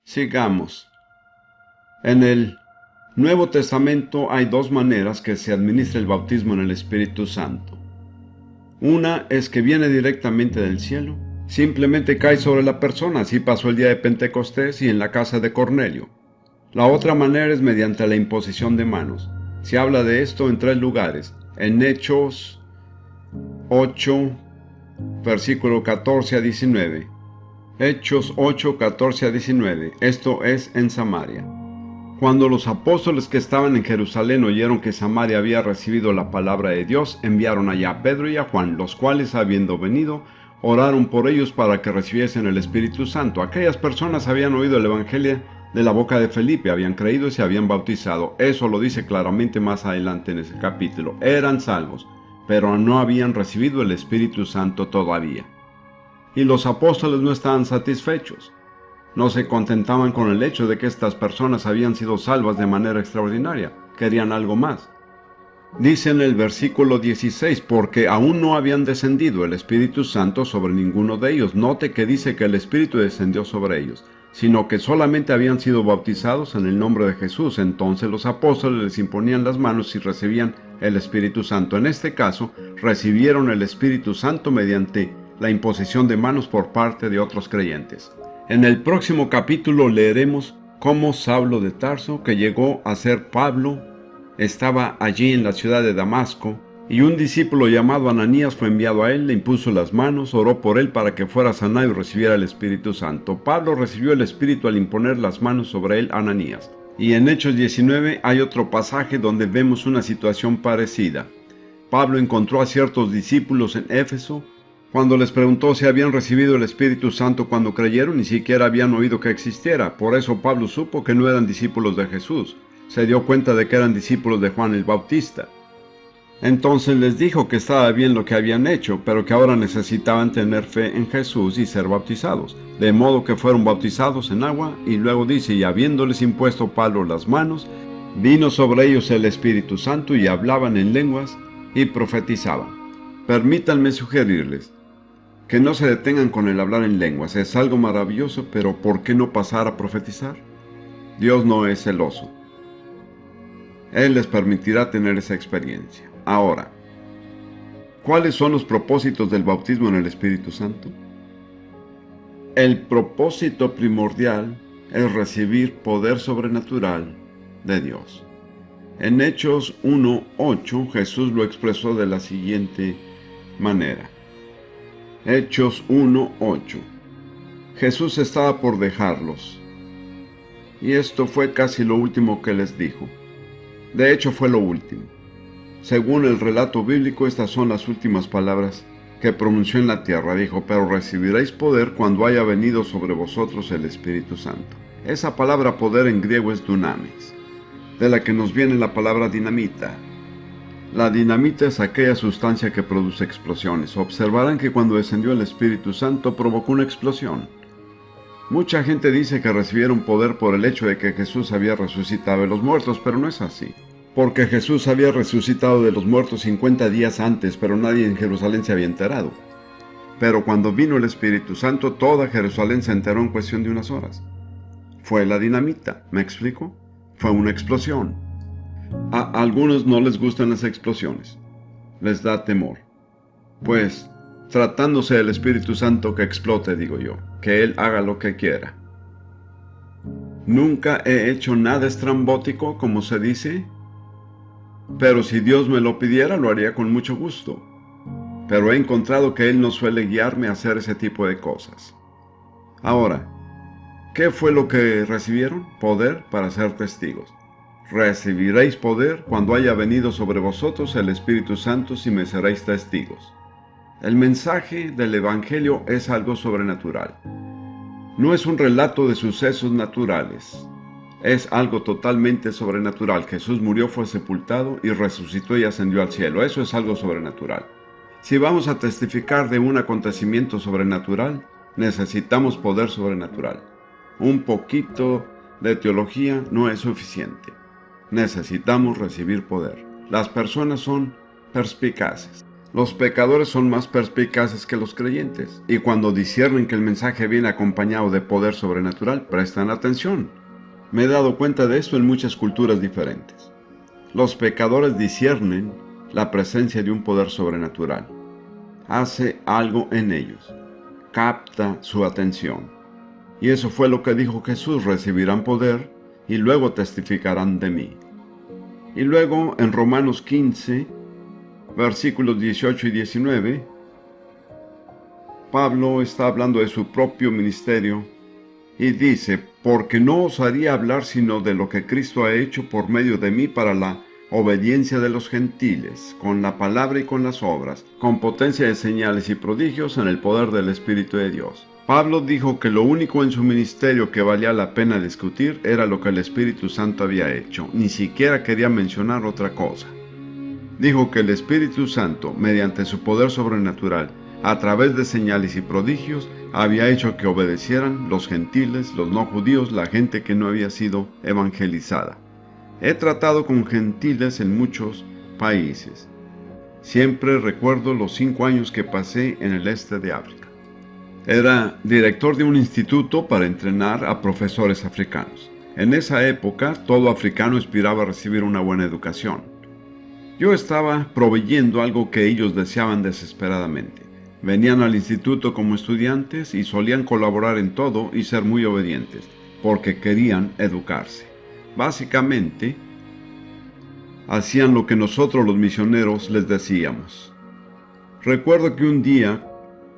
Sigamos. En el Nuevo Testamento hay dos maneras que se administra el bautismo en el Espíritu Santo. Una es que viene directamente del cielo. Simplemente cae sobre la persona, así pasó el día de Pentecostés y en la casa de Cornelio. La otra manera es mediante la imposición de manos. Se habla de esto en 3 lugares. En Hechos 8, versículo 14 a 19. Hechos 8, 14 a 19. Esto es en Samaria. Cuando los apóstoles que estaban en Jerusalén oyeron que Samaria había recibido la palabra de Dios, enviaron allá a Pedro y a Juan, los cuales, habiendo venido, oraron por ellos para que recibiesen el Espíritu Santo. Aquellas personas habían oído el Evangelio de la boca de Felipe, habían creído y se habían bautizado. Eso lo dice claramente más adelante en ese capítulo. Eran salvos, pero no habían recibido el Espíritu Santo todavía. Y los apóstoles no estaban satisfechos. No se contentaban con el hecho de que estas personas habían sido salvas de manera extraordinaria. Querían algo más. Dice en el versículo 16, porque aún no habían descendido el Espíritu Santo sobre ninguno de ellos. Note que dice que el Espíritu descendió sobre ellos, sino que solamente habían sido bautizados en el nombre de Jesús. Entonces los apóstoles les imponían las manos y recibían el Espíritu Santo. En este caso, recibieron el Espíritu Santo mediante la imposición de manos por parte de otros creyentes. En el próximo capítulo leeremos cómo Saulo de Tarso, que llegó a ser Pablo, estaba allí en la ciudad de Damasco, y un discípulo llamado Ananías fue enviado a él, le impuso las manos, oró por él para que fuera sanado y recibiera el Espíritu Santo. Pablo recibió el Espíritu al imponer las manos sobre él, Ananías. Y en Hechos 19 hay otro pasaje donde vemos una situación parecida. Pablo encontró a ciertos discípulos en Éfeso. Cuando les preguntó si habían recibido el Espíritu Santo cuando creyeron, ni siquiera habían oído que existiera. Por eso Pablo supo que no eran discípulos de Jesús. Se dio cuenta de que eran discípulos de Juan el Bautista. Entonces les dijo que estaba bien lo que habían hecho, pero que ahora necesitaban tener fe en Jesús y ser bautizados. De modo que fueron bautizados en agua, y luego dice, y habiéndoles impuesto Pablo las manos, vino sobre ellos el Espíritu Santo y hablaban en lenguas y profetizaban. Permítanme sugerirles que no se detengan con el hablar en lenguas. Es algo maravilloso, pero ¿por qué no pasar a profetizar? Dios no es celoso. Él les permitirá tener esa experiencia. Ahora, ¿cuáles son los propósitos del bautismo en el Espíritu Santo? El propósito primordial es recibir poder sobrenatural de Dios. En Hechos 1:8 Jesús lo expresó de la siguiente manera. Hechos 1:8. Jesús estaba por dejarlos, y esto fue casi lo último que les dijo. De hecho, fue lo último. Según el relato bíblico, estas son las últimas palabras que pronunció en la tierra. Dijo, pero recibiréis poder cuando haya venido sobre vosotros el Espíritu Santo. Esa palabra poder en griego es dunamis, de la que nos viene la palabra dinamita. La dinamita es aquella sustancia que produce explosiones. Observarán que cuando descendió el Espíritu Santo provocó una explosión. Mucha gente dice que recibieron poder por el hecho de que Jesús había resucitado de los muertos, pero no es así. Porque Jesús había resucitado de los muertos 50 días antes, pero nadie en Jerusalén se había enterado. Pero cuando vino el Espíritu Santo, toda Jerusalén se enteró en cuestión de unas horas. Fue la dinamita, ¿me explico? Fue una explosión. A algunos no les gustan las explosiones. Les da temor. Pues, tratándose del Espíritu Santo, que explote, digo yo, que Él haga lo que quiera. Nunca he hecho nada estrambótico, como se dice, pero si Dios me lo pidiera, lo haría con mucho gusto. Pero he encontrado que Él no suele guiarme a hacer ese tipo de cosas. Ahora, ¿qué fue lo que recibieron? Poder para ser testigos. Recibiréis poder cuando haya venido sobre vosotros el Espíritu Santo, si me seréis testigos. El mensaje del Evangelio es algo sobrenatural. No es un relato de sucesos naturales. Es algo totalmente sobrenatural. Jesús murió, fue sepultado y resucitó y ascendió al cielo. Eso es algo sobrenatural. Si vamos a testificar de un acontecimiento sobrenatural, necesitamos poder sobrenatural. Un poquito de teología no es suficiente. Necesitamos recibir poder. Las personas son perspicaces. Los pecadores son más perspicaces que los creyentes, y cuando disciernen que el mensaje viene acompañado de poder sobrenatural, prestan atención. Me he dado cuenta de esto en muchas culturas diferentes. Los pecadores disciernen la presencia de un poder sobrenatural. Hace algo en ellos, capta su atención. Y eso fue lo que dijo Jesús: recibirán poder y luego testificarán de mí. Y luego en Romanos 15, versículos 18 y 19, Pablo está hablando de su propio ministerio y dice: porque no osaría hablar sino de lo que Cristo ha hecho por medio de mí para la obediencia de los gentiles, con la palabra y con las obras, con potencia de señales y prodigios en el poder del Espíritu de Dios. Pablo dijo que lo único en su ministerio que valía la pena discutir era lo que el Espíritu Santo había hecho. Ni siquiera quería mencionar otra cosa. Dijo que el Espíritu Santo, mediante su poder sobrenatural, a través de señales y prodigios, había hecho que obedecieran los gentiles, los no judíos, la gente que no había sido evangelizada. He tratado con gentiles en muchos países. Siempre recuerdo los 5 años que pasé en el este de África. Era director de un instituto para entrenar a profesores africanos. En esa época, todo africano aspiraba a recibir una buena educación. Yo estaba proveyendo algo que ellos deseaban desesperadamente. Venían al instituto como estudiantes y solían colaborar en todo y ser muy obedientes, porque querían educarse. Básicamente, hacían lo que nosotros los misioneros les decíamos. Recuerdo que un día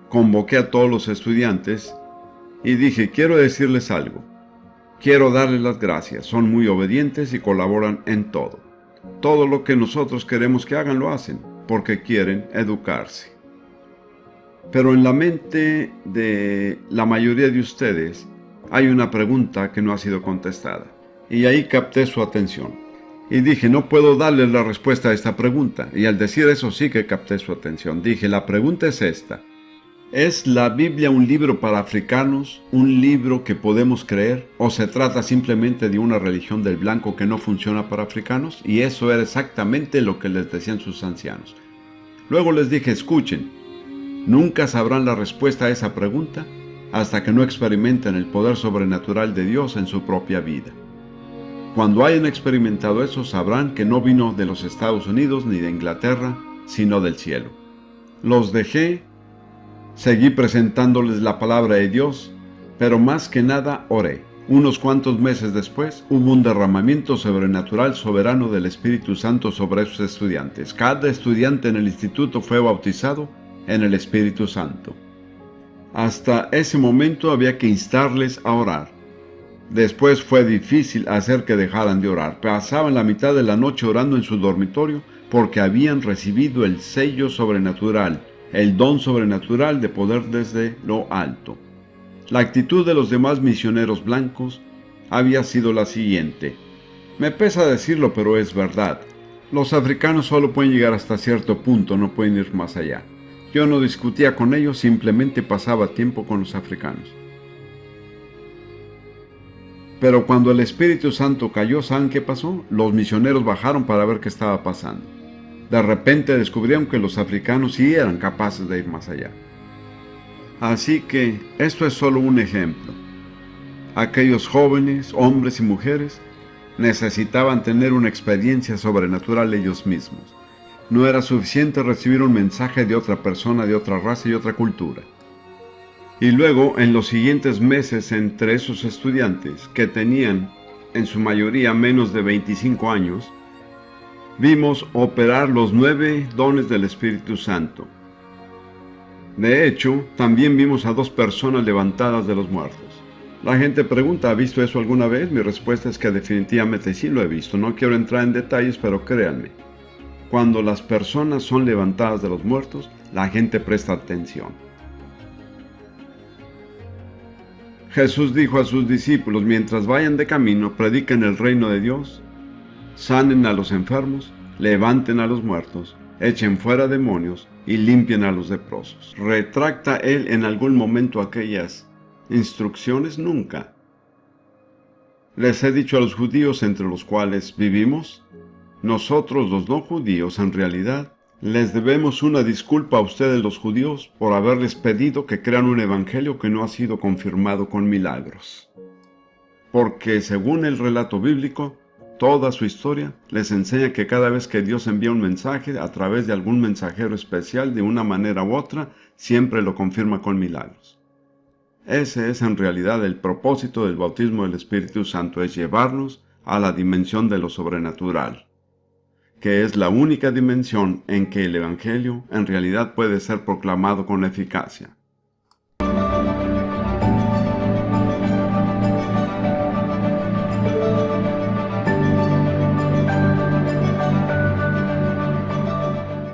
convoqué a todos los estudiantes y dije: quiero decirles algo. Quiero darles las gracias. Son muy obedientes y colaboran en todo. Todo lo que nosotros queremos que hagan lo hacen, porque quieren educarse. Pero en la mente de la mayoría de ustedes hay una pregunta que no ha sido contestada. Y ahí capté su atención. Y dije: no puedo darles la respuesta a esta pregunta. Y al decir eso sí que capté su atención. Dije: la pregunta es esta. ¿Es la Biblia un libro para africanos, un libro que podemos creer, o se trata simplemente de una religión del blanco que no funciona para africanos? Y eso era exactamente lo que les decían sus ancianos. Luego les dije: escuchen, nunca sabrán la respuesta a esa pregunta hasta que no experimenten el poder sobrenatural de Dios en su propia vida. Cuando hayan experimentado eso, sabrán que no vino de los Estados Unidos ni de Inglaterra, sino del cielo. Los dejé. Seguí presentándoles la palabra de Dios, pero más que nada oré. Unos cuantos meses después, hubo un derramamiento sobrenatural soberano del Espíritu Santo sobre esos estudiantes. Cada estudiante en el instituto fue bautizado en el Espíritu Santo. Hasta ese momento había que instarles a orar. Después fue difícil hacer que dejaran de orar. Pasaban la mitad de la noche orando en su dormitorio porque habían recibido el sello sobrenatural, el don sobrenatural de poder desde lo alto. La actitud de los demás misioneros blancos había sido la siguiente. Me pesa decirlo, pero es verdad. Los africanos solo pueden llegar hasta cierto punto, no pueden ir más allá. Yo no discutía con ellos, simplemente pasaba tiempo con los africanos. Pero cuando el Espíritu Santo cayó, ¿saben qué pasó? Los misioneros bajaron para ver qué estaba pasando. De repente descubrieron que los africanos sí eran capaces de ir más allá. Así que esto es solo un ejemplo. Aquellos jóvenes, hombres y mujeres, necesitaban tener una experiencia sobrenatural ellos mismos. No era suficiente recibir un mensaje de otra persona, de otra raza y otra cultura. Y luego, en los siguientes meses, entre esos estudiantes, que tenían en su mayoría menos de 25 años, vimos operar los 9 dones del Espíritu Santo. De hecho, también vimos a 2 personas levantadas de los muertos. La gente pregunta: ¿ha visto eso alguna vez? Mi respuesta es que definitivamente sí lo he visto. No quiero entrar en detalles, pero créanme, cuando las personas son levantadas de los muertos, la gente presta atención. Jesús dijo a sus discípulos: mientras vayan de camino, prediquen el reino de Dios, sanen a los enfermos, levanten a los muertos, echen fuera demonios y limpien a los leprosos. ¿Retracta él en algún momento aquellas instrucciones? Nunca. Les he dicho a los judíos entre los cuales vivimos, nosotros los no judíos en realidad Les debemos una disculpa a ustedes los judíos por haberles pedido que crean un evangelio que no ha sido confirmado con milagros. Porque según el relato bíblico, toda su historia les enseña que cada vez que Dios envía un mensaje a través de algún mensajero especial de una manera u otra, siempre lo confirma con milagros. Ese es en realidad el propósito del bautismo del Espíritu Santo, es llevarnos a la dimensión de lo sobrenatural, que es la única dimensión en que el Evangelio en realidad puede ser proclamado con eficacia.